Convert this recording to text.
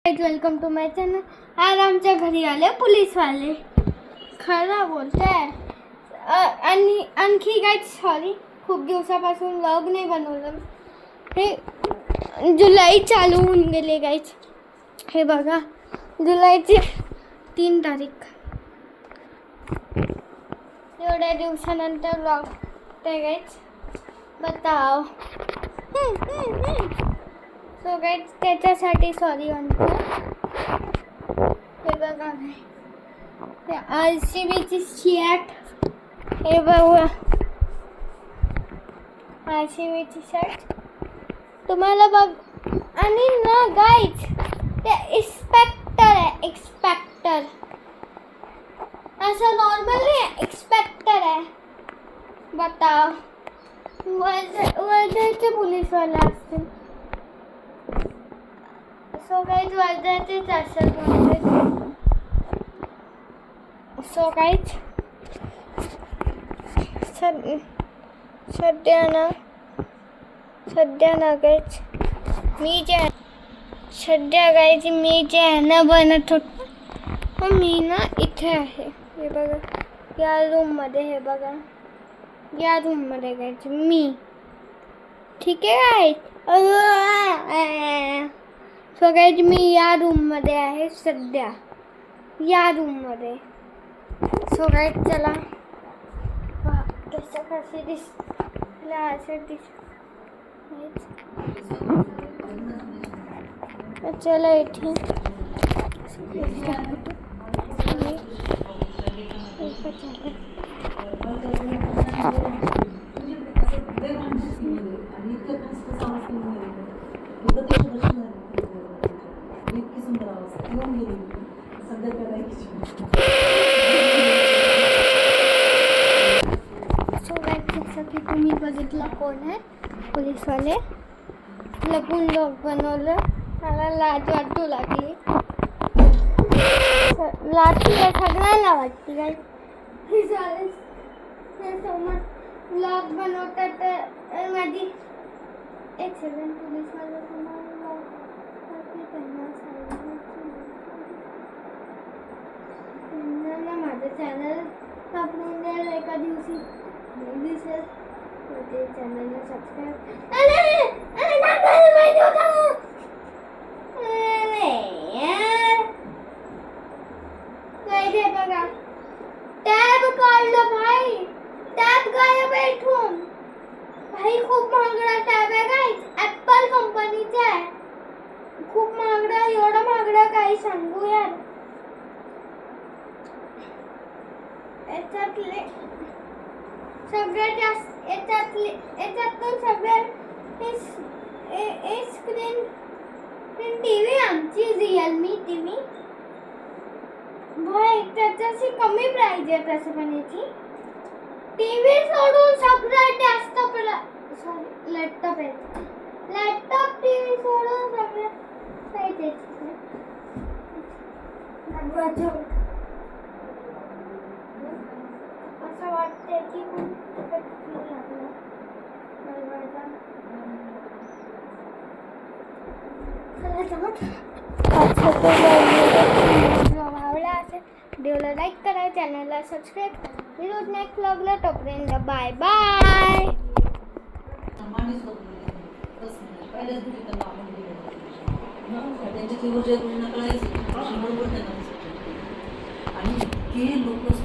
Welcome to my channel. आज आमच्या घरी आले पोलीसवाले. खरं बोलताय. आणि आणखी काय सॉरी, खूप दिवसापासून व्लॉग नाही बनवलं. हे जुलै चालू होऊन गेले गाईच. हे बघा, जुलैची 3 तारीख. एवढ्या दिवसानंतर व्लॉग ते गाईच बताव. सो गाईज त्याच्यासाठी सॉरी म्हणतो. हे बघा, हे RCBची शर्ट. हे बघा, RCBची शर्ट तुम्हाला बघ. आणि ना गाईज, ते एक्सपेक्टर आहे. एक्सपेक्टर असं नॉर्मल नाही, एक्सपेक्टर आहे. बताव, वर्ध्याचे पोलीसवाले असतील. सो गाईज वर्ध्याचेच असेल कोणते. सो गाईज सध्या ना गाईज मी जे आहे ना बनत होतो, मी ना इथे आहे. हे बघा, या रूममध्ये. हे बघा, या रूममध्ये गाईज मी. ठीक आहे गाईज. सो गाईज मी या रूममध्ये आहे सध्या, या रूममध्ये. सो गाईज चला, कसं कसे दिसला असं चला इथे तुम्ही बघितलं कोण आहे पोलीसवाले. लपून डॉग बनवलं. मला लाज वाटू लागली. लाज सगळ्यांना वाटते काय. समोर ब्लॉग बनवतात तर माझी एक सेकंड. पोलीसवाले माझं चॅनल टाकून द्याल एका दिवशी. दिसेल ते चॅनलला सबस्क्राईब. बघा, टॅब काढलं भाई. टॅब गायब इथून भाई. खूप महागडा टॅब आहे गाईज. ॲपल कंपनीचा आहे. खूप महागडा. एवढा महागडा काही सांगू यार. याच्यातले सगळ्यात जास्त याच्यातून सगळ्यात स्क्रीन टीव्ही आमची रिअलमी टीव्ही भाई. त्याच्याशी कमी प्राइस आहे तसं पण याची. टीव्ही सोडून सगळ्यात जास्त सॉरी लॅपटॉप आहे. लॅपटॉप टीव्ही सोडून सगळ्यात प्राइस आहे. असं वाटतंय की आवडला असेल व्हिडिओला लाईक करा, चॅनलला सबस्क्राईब करा. रोज नेक्स्ट व्लॉगला तोपर्यंत बाय बाय.